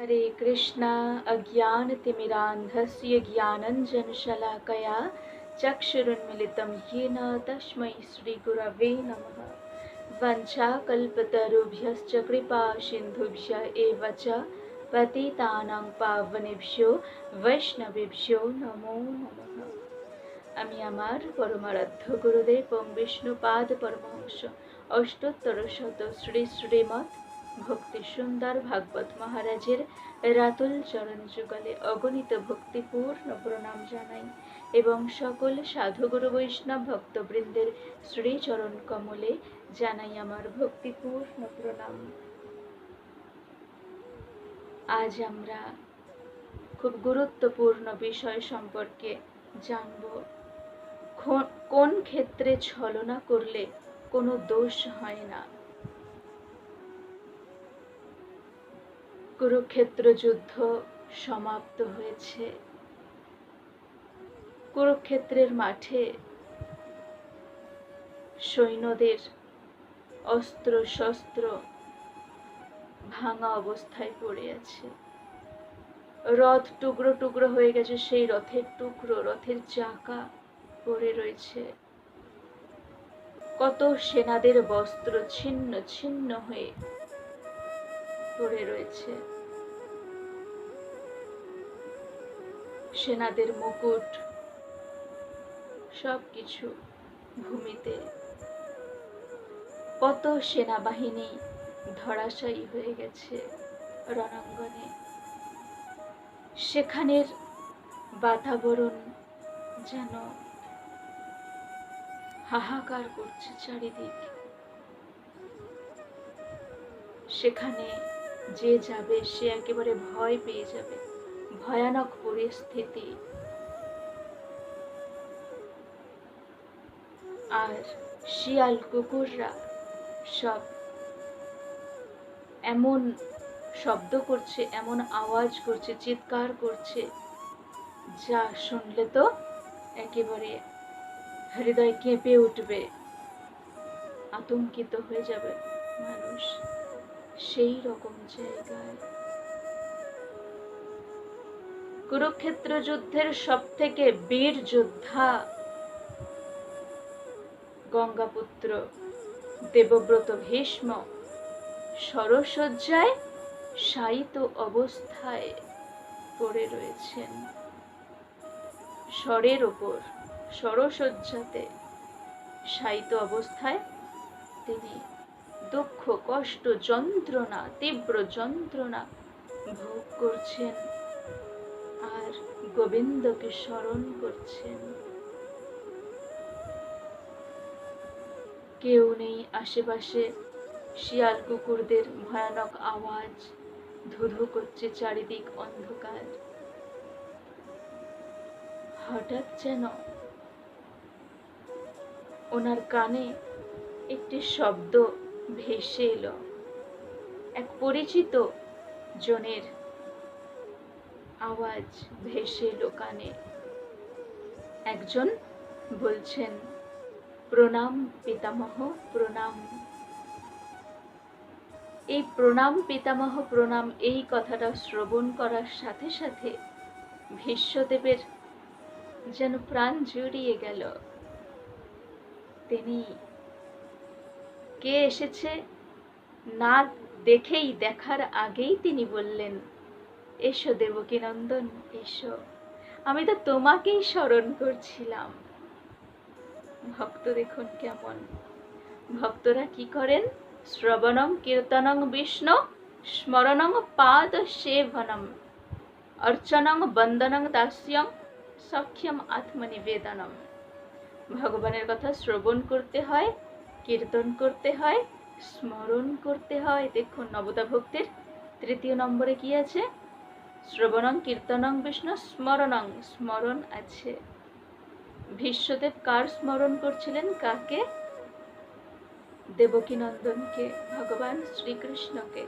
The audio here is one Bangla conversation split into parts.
हरे कृष्णा अज्ञानतिमिरान्धस्य ज्ञानञ्जनशलाकया चक्षुरुन्मिलितं येन तस्मै श्रीगुरवे नमः। वञ्चाकल्पतरुभ्यश्च कृपासिन्धुभ्य एव च पतितानां पावनेभ्यो वैष्णवेभ्यो नमो नमः। আমি আমার পরমারাধ্য গুরুদেব এবং বিষ্ণুপাদ পরমহংস অষ্টোত্তর শত শ্রী শ্রীমৎ ভক্তি সুন্দর ভাগবত মহারাজের রাতুল চরণ যুগলে অগণিত ভক্তিপূর্ণ প্রণাম জানাই এবং সকল সাধুগুরু বৈষ্ণব ভক্তবৃন্দের শ্রীচরণ কমলে জানাই আমার ভক্তিপূর্ণ প্রণাম। আজ আমরা খুব গুরুত্বপূর্ণ বিষয় সম্পর্কে জানব। কোন ক্ষেত্রে ছলনা করলে কোনো দোষ হয় না। কুরুক্ষেত্র যুদ্ধ সমাপ্ত হয়েছে। কুরুক্ষেত্রের মাঠে সৈন্যদের অস্ত্র শস্ত্র ভাঙা অবস্থায় পড়ে আছে। রথ টুকরো টুকরো হয়ে গেছে, সেই রথের টুকরো, রথের চাকা পড়ে রয়েছে। কত সেনাদের বস্ত্র ছিন্ন ছিন্ন হয়ে পড়ে রয়েছে। সেনাদের মুকুট সবকিছু ভূমিতে। কত সেনাবাহিনী ধরাশায়ী হয়ে গেছে রণাঙ্গনে। সেখানের বাতাবরণ যেন হাহাকার করছে চারিদিক। সেখানে যে যাবে সে একেবারে ভয় পেয়ে যাবে। ভয়ানক পরিস্থিতি। আর শিয়াল কুকুররা সব এমন শব্দ করছে, এমন আওয়াজ করছে, চিৎকার করছে, যা শুনলে তো একেবারে হৃদয় কেঁপে উঠবে, আতঙ্কিত হয়ে যাবে মানুষ। সেই রকম জায়গায় কুরুক্ষেত্র যুদ্ধের সব থেকে বীর যোদ্ধা গঙ্গাপুত্র দেবব্রত ভীষ্ম শরশয্যায় শায়িত অবস্থায় পড়ে রয়েছেন। শরের ওপর শরশয্যাতে শায়িত অবস্থায় তিনি দুঃখ কষ্ট যন্ত্রণা, তীব্র যন্ত্রণা ভোগ করছেন আর গোবিন্দকে স্মরণ করছেন। কেউ নেই আশেপাশে। শিয়াল কুকুরদের ভয়ানক আওয়াজ, ধুধু করছে চারিদিক অন্ধকার। হঠাৎ যেন ওনার কানে একটি শব্দ ভেসে এলো। এক পরিচিত জনের আওয়াজ ভেসে এলো কানে। একজন বলছেন, প্রণাম পিতামহ প্রণাম। এই প্রণাম পিতামহ প্রণাম, এই কথাটা শ্রবণ করার সাথে সাথে ভীষ্মদেবের যেন প্রাণ জুড়িয়ে গেল। তিনি কে এসেছে না দেখেই, দেখার আগেই তিনি বললেন, এসো দেবকীনন্দন এসো, আমি তো তোমাকেই স্মরণ করছিলাম। ভক্ত দেখুন কেমন। ভক্তরা কি করেন? শ্রবণং কীর্তনং বিষ্ণু স্মরণং পাদ সেবনম অর্চনং বন্দনং দাস্যং সখ্যম আত্মনিবেদনম। ভগবানের কথা শ্রবণ করতে হয়, কীর্তন করতে হয়, স্মরণ করতে হয়। দেখুন নবদা ভক্তির 3 নম্বরে কি আছে? শ্রবণং কীর্তনং বিষ্ণু স্মরণং, স্মরণ আছে। ভীষ্মদেব কার স্মরণ করছিলেন? কাকে? দেবকীনন্দনকে, ভগবান শ্রীকৃষ্ণকে।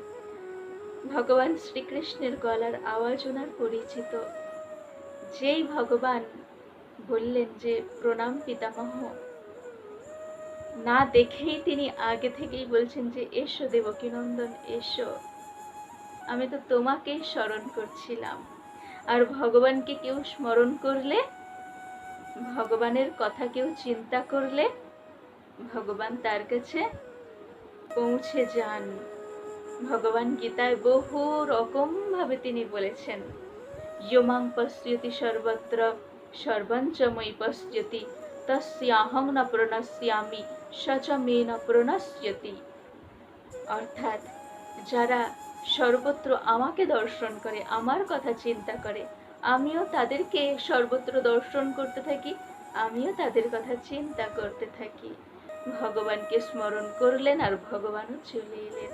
ভগবান শ্রীকৃষ্ণের গলার আওয়াজ ওনার পরিচিত। যেই ভগবান বললেন যে প্রণাম পিতামহ, না দেখেই তিনি আগে থেকেই বলছেন যে এসো দেবকীনন্দন এসো। আমি তো তোমাকেই স্মরণ করছিলাম। আর ভগবানকে কেউ স্মরণ করলে, ভগবানের কথা কেউ চিন্তা করলে, ভগবান তার কাছে পৌঁছে যান। ভগবান গীতায় বহু রকম ভাবে তিনি বলেছেন, ইয়মাং পশ্যতি সর্বত্র সর্বঞ্চ ময়ি পশ্যতি তস্যাহং ন প্রণশ্যামি স চ মে ন প্রণশ্যতি। অর্থাৎ যারা সর্বত্র আমাকে দর্শন করে, আমার কথা চিন্তা করে, আমিও তাদেরকে সর্বত্র দর্শন করতে থাকি, আমিও তাদের কথা চিন্তা করতে থাকি। ভগবানকে স্মরণ করলেন আর ভগবানও চলে এলেন।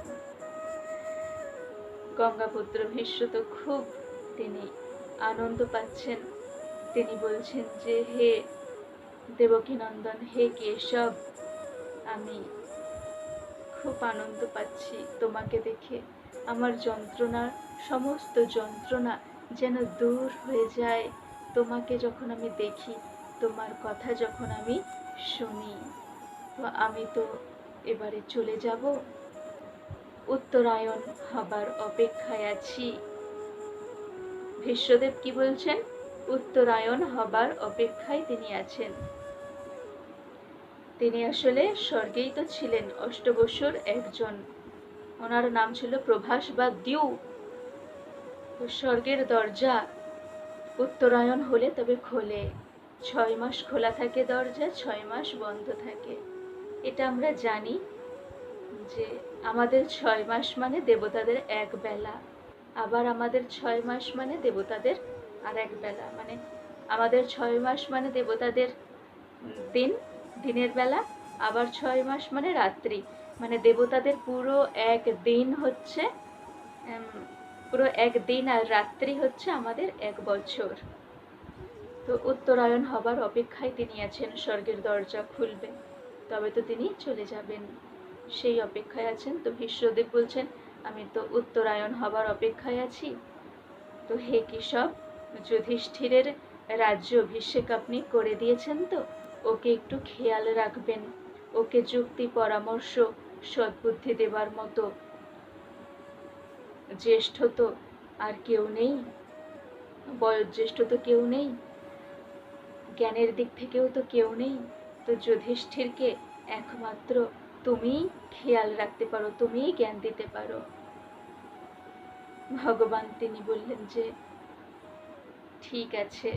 গঙ্গাপুত্র ভীষ্ম তো খুব তিনি আনন্দ পাচ্ছেন। তিনি বলছেন যে হে দেবকীনন্দন, হে কেশব, আমি খুব আনন্দ পাচ্ছি তোমাকে দেখে। আমার যন্ত্রণা, সমস্ত যন্ত্রণা যেন দূর হয়ে যায় তোমাকে যখন আমি দেখি, তোমার কথা যখন আমি শুনি। তো আমি তো এবারে চলে যাব, উত্তরায়ণ হবার অপেক্ষায় আছি। ভীষ্মদেব কি বলছেন? উত্তরায়ণ হবার অপেক্ষায় তিনি আছেন। তিনি আসলে স্বর্গেই তো ছিলেন, অষ্টবসুর একজন। ওনার নাম ছিল প্রভাস বা দ্যু। তো স্বর্গের দরজা উত্তরায়ণ হলে তবে খোলে। 6 মাস খোলা থাকে দরজা, 6 মাস বন্ধ থাকে। এটা আমরা জানি যে আমাদের 6 মাস মানে দেবতাদের এক বেলা, আবার আমাদের 6 মাস মানে দেবতাদের আর এক বেলা। মানে আমাদের 6 মাস মানে দেবতাদের দিন, দিনের বেলা, আবার 6 মাস মানে রাত্রি। মানে দেবতাদের পুরো এক দিন হচ্ছে, পুরো এক দিন আর রাত্রি হচ্ছে আমাদের 1 বছর। তো উত্তরায়ণ হবার অপেক্ষায় তিনি আছেন, স্বর্গের দরজা খুলবে তবে তো তিনি চলে যাবেন, সেই অপেক্ষায় আছেন। তো ভীষ্মদেব বলছেন, আমি তো উত্তরায়ণ হবার অপেক্ষায় আছি। তো হে কেশব, যুধিষ্ঠিরের রাজ্য অভিষেক আপনি করে দিয়েছেন, তো ওকে একটু খেয়াল রাখবেন। ওকে যুক্তি, পরামর্শ, সদ্বুদ্ধি দেবার মতো জ্যেষ্ঠ তো আর কেউ নেই, বয়োজ্যেষ্ঠ তো কেউ নেই, জ্ঞানের দিক থেকেও তো কেউ নেই। তো যুধিষ্ঠিরকে একমাত্র তুমিই খেয়াল রাখতে পারো, তুমিই জ্ঞান দিতে পারো। ভগবান তিনি বললেন যে ঠিক আছে।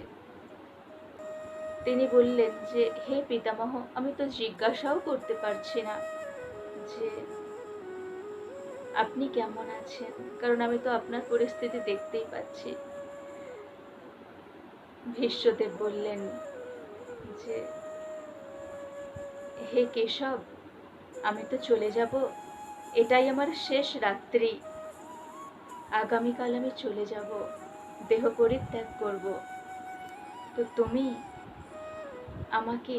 তিনি বললেন যে হে পিতামহ, আমি তো জিজ্ঞাসাও করতে পারছি না যে আপনি কেমন আছেন, কারণ আমি তো আপনার পরিস্থিতি দেখতেই পাচ্ছি। ভীষ্মদেব বললেন যে হে কেশব, আমি তো চলে যাব, এটাই আমার শেষ রাত্রি। আগামীকাল আমি চলে যাব, দেহ পরিত্যাগ করব। তো তুমি আমাকে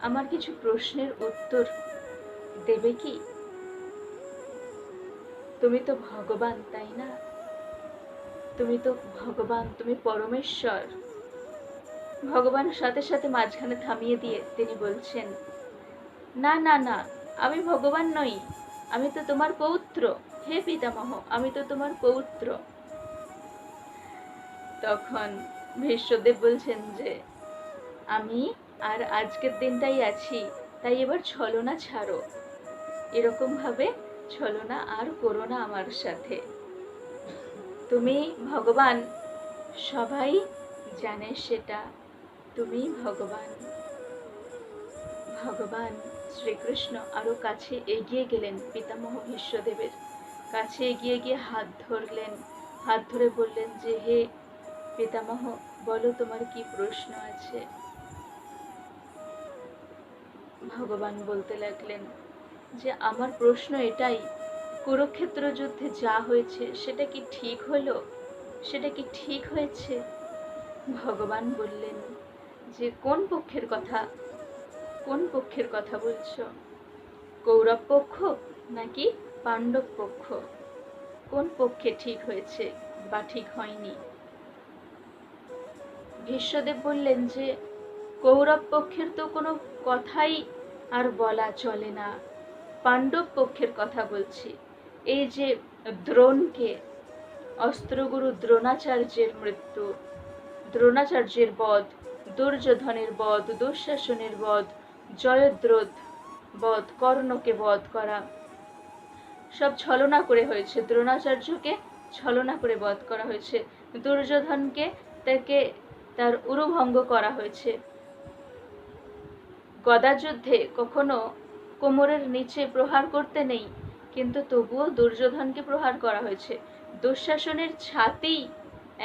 আমার কিছু প্রশ্নের উত্তর দেবে কি? তুমি তো ভগবান, তাই না? তুমি তো ভগবান, তুমি পরমেশ্বর। ভগবান সাথে সাথে মাঝখানে থামিয়ে দিয়ে তিনি বলছেন, না না না, আমি ভগবান নই, আমি তো তোমার পৌত্র। হে পিতামহ, আমি তো তোমার পৌত্র। তখন ভীষ্মদেব বলছেন যে আমি আর আজকের দিনটাই আছি, তাই এবার ছলনা ছাড়ো, এরকম ভাবে ছলনা আর করো না আমার সাথে। তুমি ভগবান, সবাই জানে সেটা, তুমি ভগবান। ভগবান শ্রীকৃষ্ণ আরো কাছে এগিয়ে গেলেন, পিতামহ ভীষ্মদেবের কাছে এগিয়ে গিয়ে হাত ধরলেন, হাত ধরে বললেন যে হে পিতামহ, বলো তোমার কি প্রশ্ন আছে। ভগবান বলতে লাগলেন যে আমার প্রশ্ন এটাই, কুরুক্ষেত্র যুদ্ধে যা হয়েছে সেটা কি ঠিক হলো, সেটা কি ঠিক হয়েছে? ভগবান বললেন যে কোন পক্ষের কথা, কোন পক্ষের কথা বলছো? কৌরব পক্ষ নাকি পাণ্ডব পক্ষ? কোন পক্ষে ঠিক হয়েছে বা ঠিক হয়নি? ভীষ্মদেব বললেন যে কৌরব পক্ষের তো কোনো কথাই আর বলা চলে না, পাণ্ডব পক্ষের কথা বলছি। এই যে দ্রোণকে, অস্ত্রগুরু দ্রোণাচার্যের মৃত্যু, দ্রোণাচার্যের বধ, দুর্যোধনের বধ, দুঃশাসনের বধ, জয়দ্রথ বধ, কর্ণকে বধ করা, সব ছলনা করে হয়েছে। দ্রোণাচার্যকে ছলনা করে বধ করা হয়েছে, দুর্যোধনকে তার উরুভঙ্গ করা হয়েছে। গদাযুদ্ধে কখনো কোমরের নিচে প্রহার করতে নেই, কিন্তু তবুও দুর্যোধনকে প্রহার করা হয়েছে। দুঃশাসনের ছাতি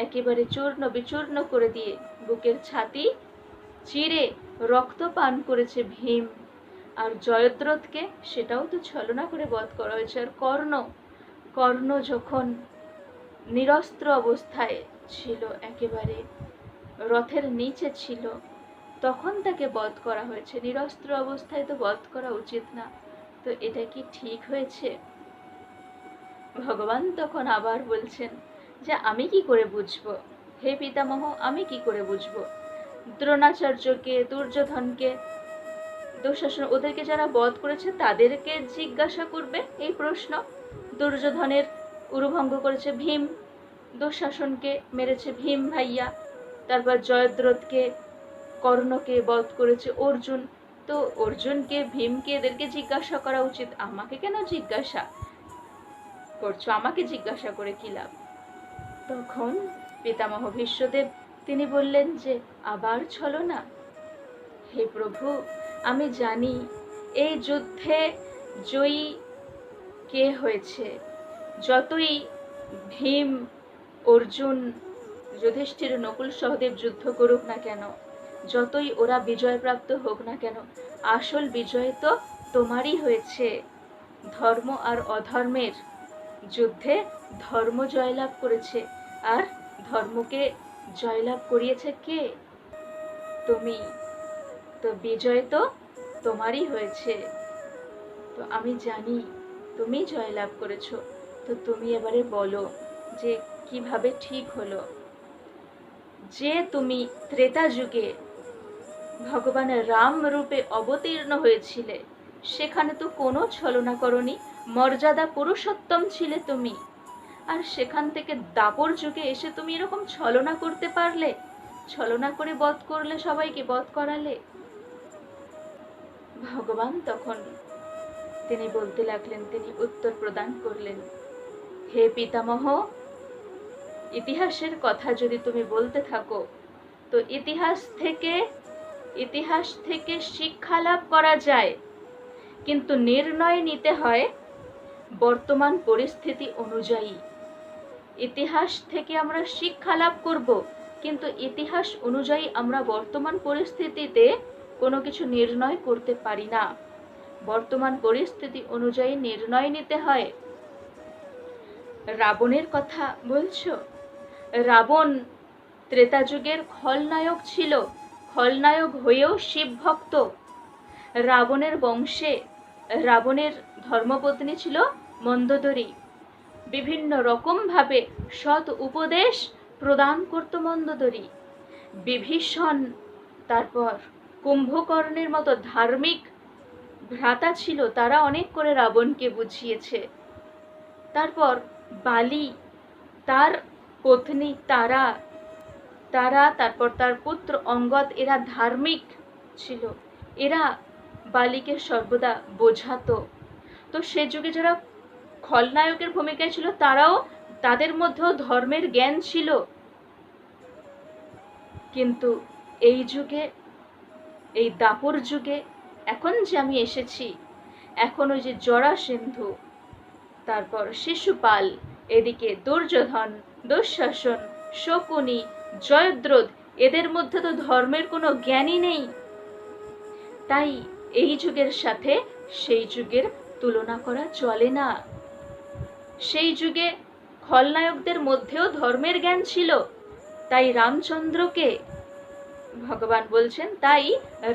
একেবারে চূর্ণ বিচূর্ণ করে দিয়ে বুকের ছাতি চিরে রক্ত পান করেছে ভীম। আর জয়দ্রথকে সেটাও তো ছলনা করে বধ করা হয়েছে। আর কর্ণ যখন নিরস্ত্র অবস্থায় ছিল, একেবারে রথের নিচে ছিল, তখন তাকে বধ করা হয়েছে। নিরস্ত্র অবস্থায় তো বধ করা উচিত না। তো এটা কি ঠিক হয়েছে? ভগবান তখন আবার বলছেন যে আমি কি করে বুঝবো হে পিতামহ, আমি কি করে বুঝবো? দ্রোণাচার্যকে, দুর্যোধনকে, দুঃশাসন, ওদেরকে যারা বধ করেছে তাদেরকে জিজ্ঞাসা করবে এই প্রশ্ন। দুর্যোধনের উরুভঙ্গ করেছে ভীম, দুঃশাসনকে মেরেছে ভীম ভাইয়া, তারপর জয়দ্রথকে, কর্ণকে বধ করেছে অর্জুন। তো অর্জুনকে, ভীমকে, এদেরকে জিজ্ঞাসা করা উচিত। আমাকে কেন জিজ্ঞাসা করছো? আমাকে জিজ্ঞাসা করে কি লাভ? তখন পিতামহ ভীষ্মদেব তিনি বললেন যে আবার ছলনা? হে প্রভু, আমি জানি এই যুদ্ধে জয়ী কে হয়েছে। যতই ভীম, অর্জুন, যুধিষ্ঠির, নকুল সহদেব যুদ্ধ করুক না কেন, যতই ওরা বিজয়প্রাপ্ত হোক না কেন, আসল বিজয় তো তোমারই হয়েছে। ধর্ম আর অধর্মের যুদ্ধে ধর্ম জয়লাভ করেছে, আর ধর্মকে জয়লাভ করিয়েছে কে? তুমি। তো বিজয় তো তোমারই হয়েছে। তো আমি জানি তুমি জয়লাভ করেছো। তো তুমি এবারে বলো যে কিভাবে ঠিক হলো যে তুমি ত্রেতা যুগে ভগবান রাম রূপে অবতীর্ণ হয়েছিলে, সেখানে তো কোনো ছলনা করনি, মর্যাদা পুরুষোত্তম ছিলে তুমি। আর সেখান থেকে দাপর যুগে এসে তুমি এরকম ছলনা করতে পারলে, ছলনা করে বধ করলে, সবাইকে বধ করালে। ভগবান তখন তিনি বলতে লাগলেন, তিনি উত্তর প্রদান করলেন, হে পিতামহ, ইতিহাসের কথা যদি তুমি বলতে থাকো তো ইতিহাস থেকে শিক্ষা লাভ করা যায়, কিন্তু নির্ণয় নিতে হয় বর্তমান পরিস্থিতি অনুযায়ী। ইতিহাস থেকে আমরা শিক্ষা লাভ করব, কিন্তু ইতিহাস অনুযায়ী আমরা বর্তমান পরিস্থিতিতে কোনো কিছু নির্ণয় করতে পারি না। বর্তমান পরিস্থিতি অনুযায়ী নির্ণয় নিতে হয়। রাবণের কথা বলছো? রাবণ ত্রেতা যুগের খলনায়ক ছিল, খলনায়ক হয়েও শিব ভক্ত। রাবণের বংশে রাবণের ধর্মপত্নী ছিল মন্দোদরী। বিভিন্ন রকম ভাবে সৎ উপদেশ প্রদান করত মন্দোদরী। বিভীষণ, তারপর কুম্ভকর্ণের মতো ধার্মিক ভ্রাতা ছিল, তারা অনেক করে রাবণকে বুঝিয়েছে। তারপর বালি, তার পত্নী তারা, তারপর তার পুত্র অঙ্গদ, এরা ধার্মিক ছিল, এরা বালিকে সর্বদা বোঝাতো। তো সে যুগে যারা খলনায়কের ভূমিকায় ছিল, তাদের মধ্যেও ধর্মের জ্ঞান ছিল। কিন্তু এই যুগে, এই দাপর যুগে, এখন যে আমি এসেছি, এখন ওই যে জরাসন্ধু, তারপর শিশুপাল, এদিকে দুর্যোধন, দুঃশাসন, শকুনি, জয়দ্রথ, এদের মধ্যে তো ধর্মের কোনো জ্ঞানই নেই। তাই এই যুগের সাথে সেই যুগের তুলনা করা চলে না। সেই যুগে খলনায়কদের মধ্যেও ধর্মের জ্ঞান ছিল। তাই রামচন্দ্রকে ভগবান বলছেন, তাই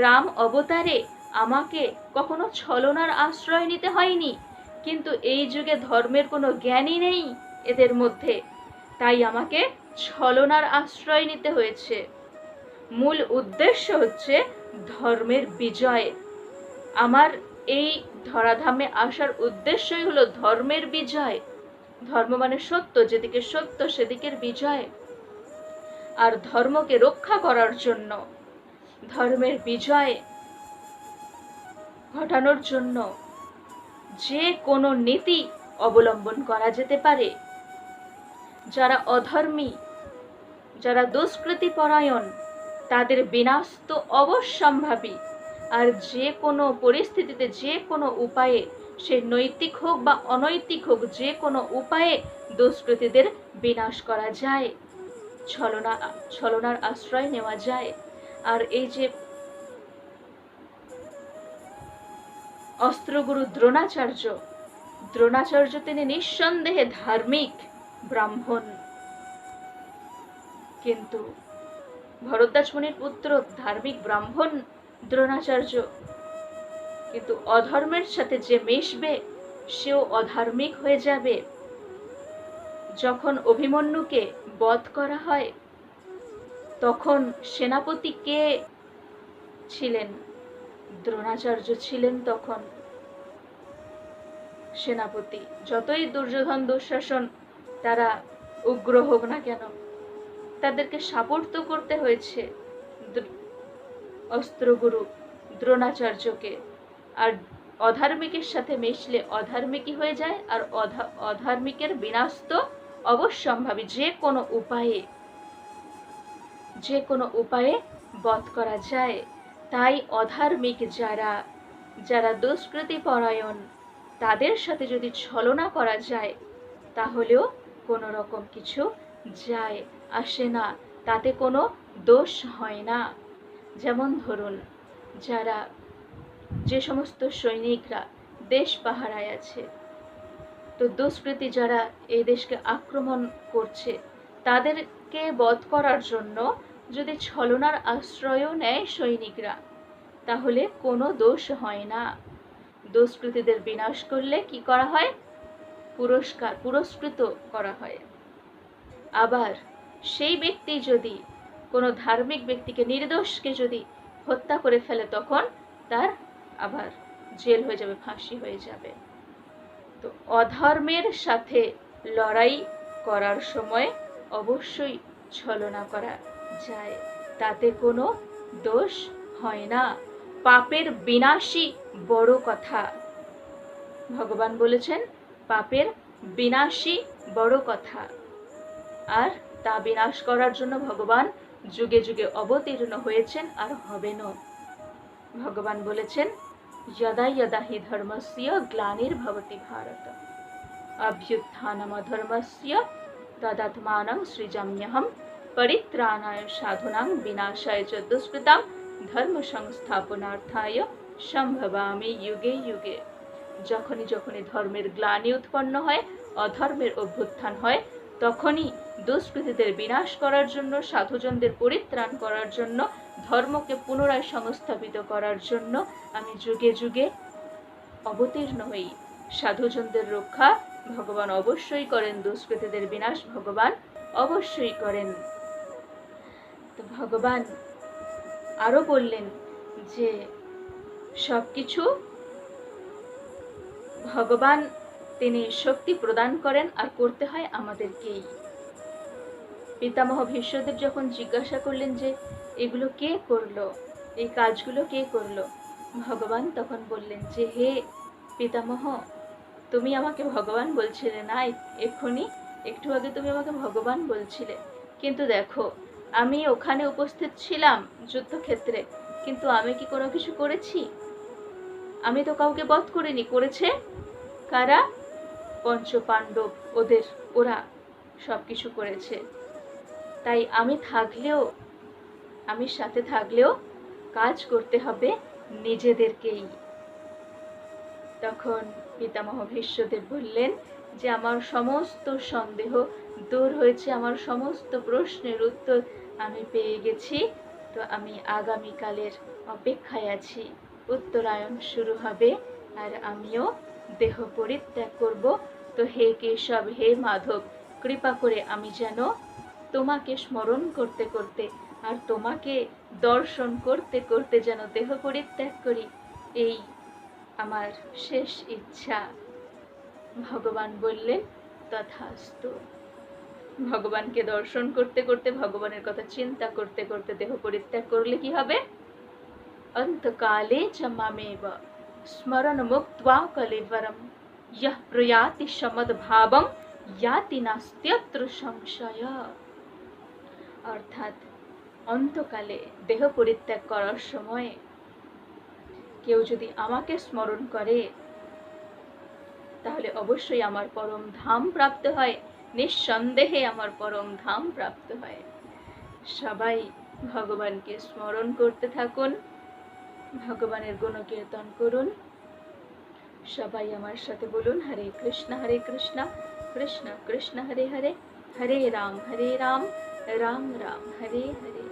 রাম অবতারে আমাকে কখনো ছলনার আশ্রয় নিতে হয়নি। কিন্তু এই যুগে ধর্মের কোনো জ্ঞানই নেই এদের মধ্যে, তাই আমাকে ছলনার আশ্রয় নিতে হয়েছে। মূল উদ্দেশ্য হচ্ছে ধর্মের বিজয়। আমার এই ধরাধামে আসার উদ্দেশ্যই হলো ধর্মের বিজয়। ধর্ম মানে সত্য, যেদিকে সত্য সেদিকের বিজয়। আর ধর্মকে রক্ষা করার জন্য, ধর্মের বিজয় ঘটানোর জন্য যে কোনো নীতি অবলম্বন করা যেতে পারে। যারা অধর্মী, যারা দুষ্কৃতি পরায়ণ, তাদের বিনাশ তো অবশ্যম্ভাবী। আর যে কোনো পরিস্থিতিতে, যে কোনো উপায়ে, সে নৈতিক হোক বা অনৈতিক হোক, যে কোনো উপায়ে দুষ্কৃতীদের বিনাশ করা যায়, ছলনার আশ্রয় নেওয়া যায়। আর এই যে অস্ত্রগুরু দ্রোণাচার্য তিনি নিঃসন্দেহে ধার্মিক ব্রাহ্মণ, কিন্তু ভরদ্বাজ মুনির পুত্র ধার্মিক ব্রাহ্মণ দ্রোণাচার্য, কিন্তু অধর্মের সাথে যে মিশবে সেও অধার্মিক হয়ে যাবে। যখন অভিমন্যুকে বধ করা হয় তখন সেনাপতি কে ছিলেন? দ্রোণাচার্য ছিলেন তখন সেনাপতি। যতই দুর্যোধন দুঃশাসন তারা উগ্র হোক না কেন, তাদেরকে সাপোর্ট তো করতে হয়েছে অস্ত্রগুরু দ্রোণাচার্যকে। আর অধার্মিকের সাথে মিশলে অধার্মিকই হয়ে যায়, আর অধার্মিকের বিনাশ তো অবশ্যম্ভাবী। যে কোনো উপায়ে বধ করা যায়। তাই অধার্মিক যারা দুষ্কৃতি পরায়ণ, তাদের সাথে যদি ছলনা করা যায় তাহলেও কোনো রকম কিছু যায় আসে না, তাতে কোনো দোষ হয় না। যেমন ধরুন, যে সমস্ত সৈনিকরা দেশ পাহারায় আছে, তো দুষ্কৃতী যারা এই দেশকে আক্রমণ করছে তাদেরকে বধ করার জন্য যদি ছলনার আশ্রয়ও নেয় সৈনিকরা, তাহলে কোনো দোষ হয় না। দুষ্কৃতীদের বিনাশ করলে কি করা হয়? পুরস্কৃত করা হয়। আবার সেই ব্যক্তি যদি কোনো ধার্মিক ব্যক্তিকে, নির্দোষকে যদি হত্যা করে ফেলে, তখন তার আবার জেল হয়ে যাবে, ফাঁসি হয়ে যাবে। তো অধর্মের সাথে লড়াই করার সময় অবশ্যই ছলনা করা যায়, তাতে কোনো দোষ হয় না। পাপের বিনাশই বড় কথা। ভগবান বলেছেন পাপের বিনাশই বড় কথা। আর তা বিনাশ করার জন্য ভগবান যুগে যুগে অবতীর্ণ হয়েছেন আর হবেনও। ভগবান বলেছেন যদা যদা হি ধর্মস্য গ্লানির্ভবতি ভারত অভ্যুত্থানম অধর্মস্য তদাত্মানং সৃজাম্যহম পরিত্রাণায় সাধুনাং বিনাশায় চ দুষ্কৃতাং ধর্ম সংস্থাপনার্থায় সম্ভবামি যুগে যুগে। যখনই ধর্মের গ্লানি উৎপন্ন হয়, অধর্মের অভ্যুত্থান হয়, তখনই দুষ্কৃতীদের বিনাশ করার জন্য, সাধুজনদের পরিত্রাণ করার জন্য, ধর্মকে পুনরায় সংস্থাপিত করার জন্য আমি যুগে যুগে অবতীর্ণ হই। সাধুজনদের রক্ষা ভগবান অবশ্যই করেন, দুষ্কৃতীদের বিনাশ ভগবান অবশ্যই করেন। তো ভগবান আরো বললেন যে সবকিছু ভগবান তিনি শক্তি প্রদান করেন, আর করতে হয় আমাদেরকেই। পিতামহ ভীষ্মদেব যখন জিজ্ঞাসা করলেন যে এগুলো কে করলো, এই কাজগুলো কে করলো, ভগবান তখন বললেন যে হে পিতামহ, তুমি আমাকে ভগবান বলছিলে না? এক্ষুনি একটু আগে তুমি আমাকে ভগবান বলছিলে, কিন্তু দেখো আমি ওখানে উপস্থিত ছিলাম যুদ্ধক্ষেত্রে, কিন্তু আমি কি কোনো কিছু করেছি? আমি তো কাউকে বধ করিনি। করেছে কারা? পঞ্চপাণ্ডব, ওরা সবকিছু করেছে। তাই আমি সাথে থাকলেও কাজ করতে হবে নিজেদেরকেই। তখন পিতামহ ভীষ্মদেব বললেন যে আমার সমস্ত সন্দেহ দূর হয়েছে, আমার সমস্ত প্রশ্নের উত্তর আমি পেয়ে গেছি। তো আমি আগামীকালের অপেক্ষায় আছি। উত্তরায়ণ শুরু হবে আর আমিও দেহ পরিত্যাগ করব। তো হে কেশব, হে মাধব, কৃপা করে আমি যেন তোমাকে স্মরণ করতে করতে আর তোমাকে দর্শন করতে করতে যেন দেহ পরিত্যাগ করি, এই আমার শেষ ইচ্ছা। ভগবান বললেন তথাস্তু। ভগবানকে দর্শন করতে করতে, ভগবানের কথা চিন্তা করতে করতে দেহ পরিত্যাগ করলে কি হবে? অন্তকালে চ মামেব স্মরণ মুক্ত্বা কলেবরম ইয়ঃ প্রয়াতি সমদ্ভাবম ইয়াতি নাস্ত্যত্র সংশয়। অর্থাৎ অন্তকালে দেহ পরিত্যাগ করার সময় কেউ যদি আমাকে স্মরণ করে তাহলে অবশ্যই আমার পরম ধাম প্রাপ্ত হয়, নিঃসন্দেহে আমার পরম ধাম প্রাপ্ত হয়। সবাই ভগবানকে স্মরণ করতে থাকুন, ভগবানের গুণকীর্তন করুন। সবাই আমার সাথে বলুন, হরে কৃষ্ণ কৃষ্ণ কৃষ্ণ হরে হরে, হরে রাম রাম রাম হরে হরে।